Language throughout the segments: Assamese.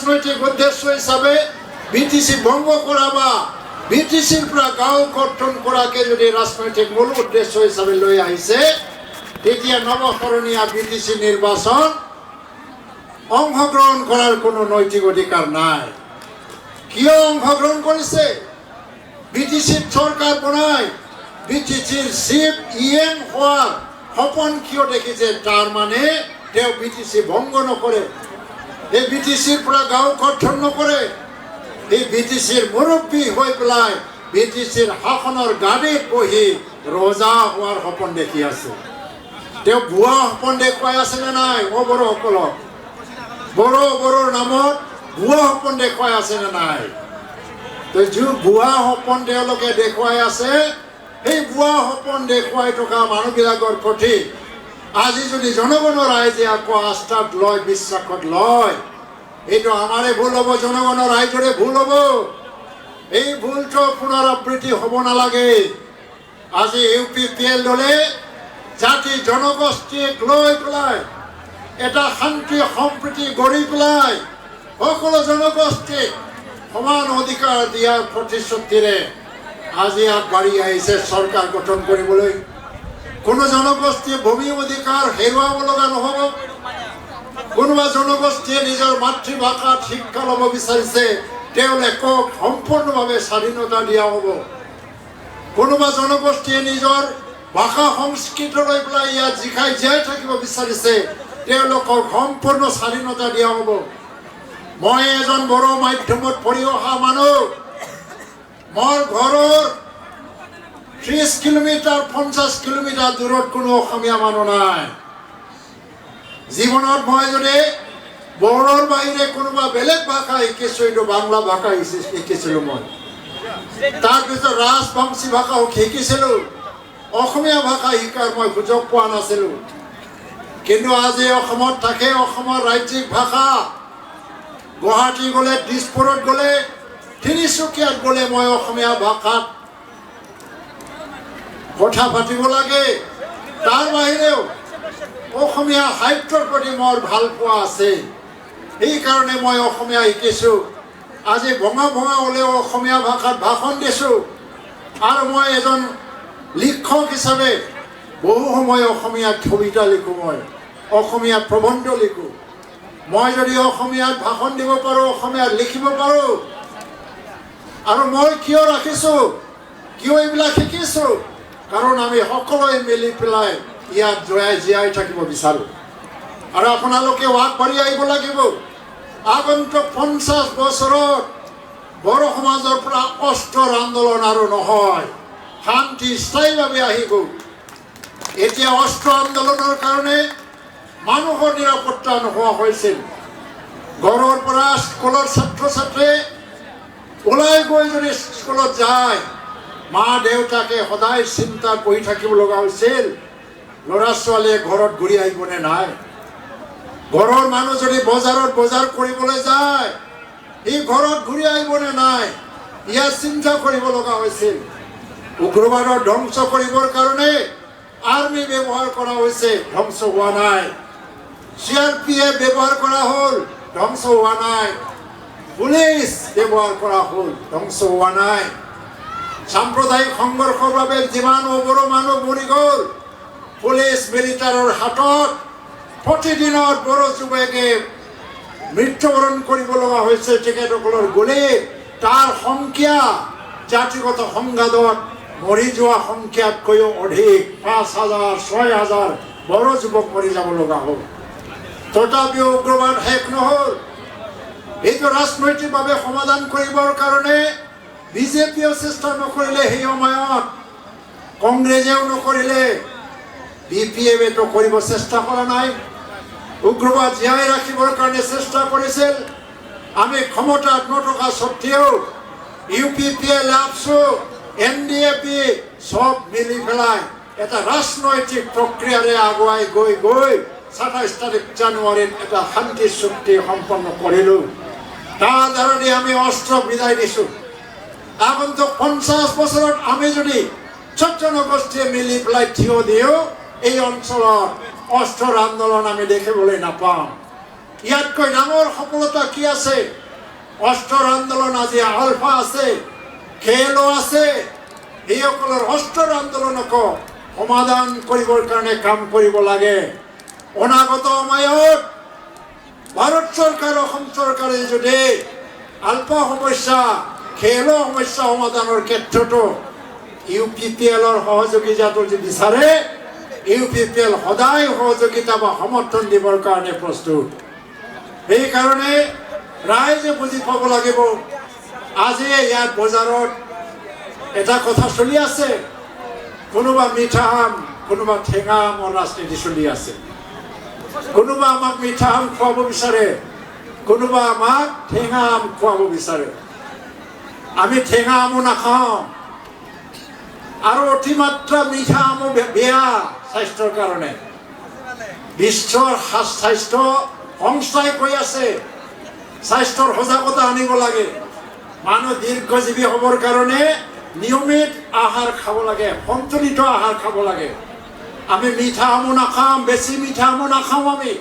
ৰাজনৈতিক উদ্দেশ্য হিসাবে বিটিসি ভঙ্গ কৰা বা বিটিসিৰ পৰা গাঁও গঠন কৰাকে যদি ৰাজনৈতিক মূল উদ্দেশ্য হিচাপে লৈ আহিছে তেতিয়া নৱকৰণীয়া বিটিসি নিৰ্বাচন অংশগ্ৰহণ কৰাৰ কোনো নৈতিক অধিকাৰ নাই। কিয় অংশগ্ৰহণ কৰিছে? বিটিসিৰ চৰকাৰ বনাই বিটিসিৰ চিফ ইএম হোৱাৰ সপোন কিয় দেখিছে? তাৰ মানে তেওঁ বিটিসি ভংগ নকৰে, এই বিটিসিৰ পৰা গাঁও গঠন নকৰে, এই বিটিসিৰ মুৰব্বী হৈ পেলাই বিটিসিৰ শাসনৰ গাড়ীত বহি ৰজা হোৱাৰ সপোন দেখি আছে। তেওঁ ভুৱা সপোন দেখুৱাই আছে নে নাই? বড়োসকলক বড়োৰ নামত ভুৱা সপোন দেখুৱাই আছে নে নাই? তো যি ভুৱা সপোন তেওঁলোকে দেখুৱাই আছে, সেই ভুৱা সপোন দেখুৱাই থকা মানুহবিলাকৰ প্ৰতি আজি যদি জনগণৰ ৰাইজে আকৌ আস্থাত লয়, বিশ্বাসত লয়, এইটো আমাৰে ভুল হ'ব, জনগণৰ ৰাইজৰে ভুল হ'ব। এই ভুলটো পুনৰাবৃত্তি হ'ব নালাগে। আজি UPPL দলে জাতি জনগোষ্ঠীক লৈ পেলাই এটা শান্তি সম্প্ৰীতি গঢ়ি পেলাই সকলো জনগোষ্ঠীক সমান অধিকাৰ দিয়াৰ প্ৰতিশ্ৰুতিৰে আজি আগবাঢ়ি আহিছে চৰকাৰ গঠন কৰিবলৈ। কোনো জনগোষ্ঠীয়ে ভূমি অধিকাৰ হেৰুৱাব লগা নহ'ব। কোনোবা জনগোষ্ঠীয়ে নিজৰ মাতৃভাষাত শিক্ষা ল'ব বিচাৰিছে, তেওঁলোকক সম্পূৰ্ণভাৱে স্বাধীনতা দিয়া হ'ব। কোনোবা জনগোষ্ঠীয়ে নিজৰ ভাষা সংস্কৃতি লৈ পেলাই ইয়াত জীয়াই থাকিব বিচাৰিছে, তেওঁলোকক সম্পূৰ্ণ স্বাধীনতা দিয়া হ'ব। মই এজন বড়ো মাধ্যমত পঢ়ি অহা মানুহ। মোৰ ঘৰৰ 30 কিলোমিটাৰ 50 কিলোমিটাৰ দূৰত কোনো অসমীয়া মানুহ নাই। জীৱনত মই যদি বড়োৰ বাহিৰে কোনোবা বেলেগ ভাষা শিকিছোঁ, এইটো বাংলা ভাষা শিকিছিলোঁ মই। তাৰপিছত ৰাজবংশী ভাষা শিকিছিলোঁ। অসমীয়া ভাষা শিকাৰ মই সুযোগ পোৱা নাছিলোঁ। কিন্তু আজি অসমত থাকে অসমৰ ৰাজ্যিক ভাষা। গুৱাহাটী গ'লে, দিছপুৰত গ'লে, তিনিচুকীয়াত গ'লে মই অসমীয়া ভাষাত কথা পাতিব লাগে। তাৰ বাহিৰেও অসমীয়া সাহিত্যৰ প্ৰতি মোৰ ভাল পোৱা আছে, সেইকাৰণে মই অসমীয়া শিকিছোঁ। আজি ভঙা হ'লেও অসমীয়া ভাষাত ভাষণ দিছোঁ। আৰু মই এজন লিখক হিচাপে বহু সময় অসমীয়াত কবিতা লিখোঁ, মই অসমীয়াত প্ৰবন্ধ লিখোঁ। মই যদি অসমীয়াত ভাষণ দিব পাৰোঁ, অসমীয়াত লিখিব পাৰোঁ, আৰু মই কিয় ৰাখিছোঁ, কিয় এইবিলাক শিকিছোঁ? কাৰণ আমি সকলোৱে মিলি পেলাই ইয়াত জীয়াই থাকিব বিচাৰোঁ। আৰু আপোনালোকে আগবাঢ়ি আহিব লাগিব। আগন্তুক 50 বছৰত বড়ো সমাজৰ পৰা অস্ত্ৰৰ আন্দোলন আৰু নহয়, শান্তি স্থায়ীভাৱে আহিব। এতিয়া অস্ত্ৰ আন্দোলনৰ কাৰণে মানুহৰ নিৰাপত্তা নোহোৱা হৈছিল। ঘৰৰ পৰা স্কুলৰ ছাত্ৰ ছাত্ৰী ওলাই গৈ যদি স্কুলত যায়, মা দেউতাকে সদায় চিন্তাত বহি থাকিব লগা হৈছিল, ল'ৰা ছোৱালীয়ে ঘৰত ঘূৰি আহিবনে নাই। ঘৰৰ মানুহ যদি বজাৰত বজাৰ কৰিবলৈ যায়, সি ঘৰত ঘূৰি আহিবনে নাই, ইয়াৰ চিন্তা কৰিব লগা হৈছিল। উগ্ৰবাদৰ ধ্বংস কৰিবৰ কাৰণে আৰ্মি ব্যৱহাৰ কৰা হৈছে, ধ্বংস হোৱা নাই। CRPF ব্যৱহাৰ কৰা হ'ল, ধ্বংস হোৱা নাই। পুলিচ ব্যৱহাৰ কৰা হ'ল, ধ্বংস হোৱা নাই। সাম্প্ৰদায়িক সংঘৰ্ষৰ বাবে যিমান বড়ো মানুহ মৰি গ'ল পুলিচ মিলিটাৰৰ হাতত, প্ৰতিদিনত বড়ো যুৱকে মৃত্যুবৰণ কৰিব লগা হৈছে তেখেতসকলৰ গুলীত। তাৰ সংখ্যা জাতিগত সংঘাতত মৰি যোৱা সংখ্যাতকৈও অধিক, 5,000 6,000 বড়ো যুৱক মৰি যাব লগা হ'ল। তথাপিও উগ্ৰবাদ শেষ নহ'ল। এইটো ৰাজনৈতিকভাৱে সমাধান কৰিবৰ কাৰণে বিজেপিয়েও চেষ্টা নকৰিলে, সেই সময়ত কংগ্ৰেছেও নকৰিলে, BPF-এতো কৰিব চেষ্টা কৰা নাই। উগ্ৰবাদ জীয়াই ৰাখিবৰ কাৰণে চেষ্টা কৰিছিল। আমি ক্ষমতাত নথকা স্বত্তেও UPPL, APSU, NDAP সব মিলি পেলাই এটা ৰাজনৈতিক প্ৰক্ৰিয়াৰে আগুৱাই গৈ 27 জানুৱাৰীত এটা শান্তি চুক্তি সম্পন্ন কৰিলোঁ। তাৰ দ্বাৰা আমি অস্ত্ৰ বিদায় দিছোঁ। আগন্তুক 50 বছৰত আমি যদি জনগোষ্ঠীয়ে মিলি পেলাই থিয় দিওঁ, এই অঞ্চলত অস্ত্ৰৰ আন্দোলন আমি দেখিবলৈ নাপাম। ইয়াতকৈ ডাঙৰ সফলতা কি আছে? অস্ত্ৰৰ আন্দোলন আজি আলফা আছে, খেলো আছে। এইসকলৰ অস্ত্ৰৰ আন্দোলনক সমাধান কৰিবৰ কাৰণে কাম কৰিব লাগে। অনাগত সময়ত ভাৰত চৰকাৰ, অসম চৰকাৰে যদি আলফা সমস্যা, খেলো সমস্যা সমাধানৰ ক্ষেত্ৰতো UPPLৰ সহযোগিতাটো যদি বিচাৰে, UPPL সদায় সহযোগিতা বা সমৰ্থন দিবৰ কাৰণে প্ৰস্তুত। সেইকাৰণে ৰাইজে বুজি পাব লাগিব। আজি ইয়াত বজাৰত এটা কথা চলি আছে, কোনোবা মিঠা আম, কোনোবা ঠেঙা আমৰ ৰাজনীতি চলি আছে। কোনোবা আমাক মিঠা আম খুৱাব বিচাৰে, কোনোবা আমাক ঠেঙা আম খুৱাব বিচাৰে। আমি ঠেঙা আমো নাখাওঁ, আৰু অতিমাত্ৰা মিঠা আমো বেয়া স্বাস্থ্যৰ কাৰণে। বিশ্বৰ স্বাস্থ্য সংস্থাই কৈ আছে স্বাস্থ্যৰ সজাগতা আনিব লাগে। মানুহ দীৰ্ঘজীৱী হ'বৰ কাৰণে নিয়মিত আহাৰ খাব লাগে, সন্তুলিত আহাৰ খাব লাগে। আমি মিঠা আমো নাখাওঁ, বেছি মিঠা আমো নাখাওঁ, আমি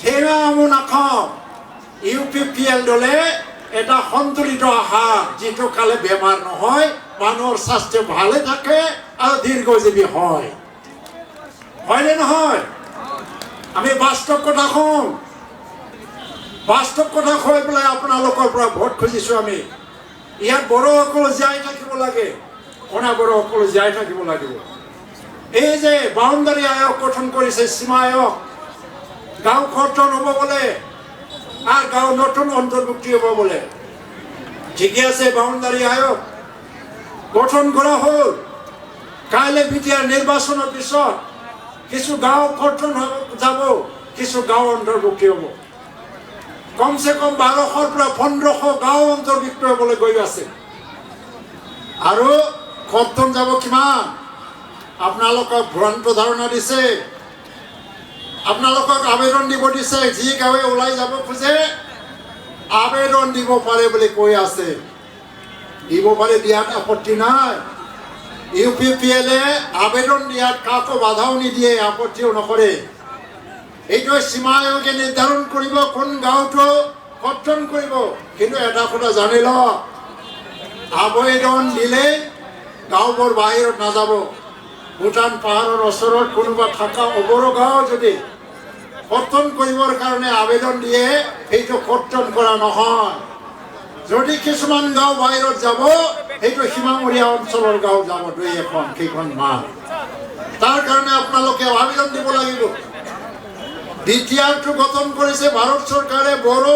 ঠেঙা আমো নাখাওঁ। UPPL দলে এটা সন্তুলিত আহাৰ, যিটো খালে বেমাৰ নহয়, মানুহৰ স্বাস্থ্য ভালে থাকে আৰু দীৰ্ঘজীৱী হয়। হয়নে নহয়? আমি বাস্তৱ কথা কওঁ, বাস্তৱ কথা কৈ পেলাই আপোনালোকৰ পৰা ভোট খুজিছোঁ। আমি ইয়াত বড়োসকল জীয়াই থাকিব লাগে, অনা বড়োসকল জীয়াই থাকিব লাগিব। এই যে বাউণ্ডাৰী আয়োগ গঠন কৰিছে, সীমা আয়োগ, গাঁও কৰ্তন হ'ব বোলে আৰু গাঁও নতুন অন্তৰ্ভুক্তি হ'ব বোলে। ঠিকে আছে, বাউণ্ডাৰী আয়োগ গঠন কৰা হ'ল। কাইলৈ বিটিয়াৰ নিৰ্বাচনৰ পিছত কিছু গাঁও কৰ্তন যাব, কিছু গাঁও অন্তৰ্ভুক্তি হ'ব। কমচে কম 1200ৰ পৰা 1500 গাঁও অন্তৰ্ভুক্ত হ'বলৈ গৈ আছে। আৰু কৰ্তন যাব কিমান? আপোনালোকক ভ্ৰান্ত ধাৰণা দিছে, আপোনালোকক আবেদন দিব দিছে। যি গাঁৱে ওলাই যাব খোজে আবেদন দিব পাৰে বুলি কৈ আছে। দিব পাৰে, দিয়াত আপত্তি নাই। UPPLে আবেদন দিয়াত কাকো বাধাও নিদিয়ে, আপত্তিও নকৰে। এইটো সীমা আয়োগে নিৰ্ধাৰণ কৰিব কোন গাঁওটো কৰ্তন কৰিব। কিন্তু এটা কথা জানি লওক, আবেদন দিলে গাঁওবোৰ বাহিৰত নাযাব। ভূটান পাহাৰৰ ওচৰত কোনোবা থকা অবড়ো গাঁও যদি কৰ্তন কৰিবৰ কাৰণে আবেদন দিয়ে, সেইটো কৰ্তন কৰা নহয়। যদি কিছুমান গাঁও বাহিৰত যাব, সেইটো সীমামূৰীয়া অঞ্চলৰ গাঁও যাব, 2-1খন, কেইখন মান। তাৰ কাৰণে আপোনালোকে আবেদন দিব লাগিব। DTR টো গঠন কৰিছে ভাৰত চৰকাৰে। বড়ো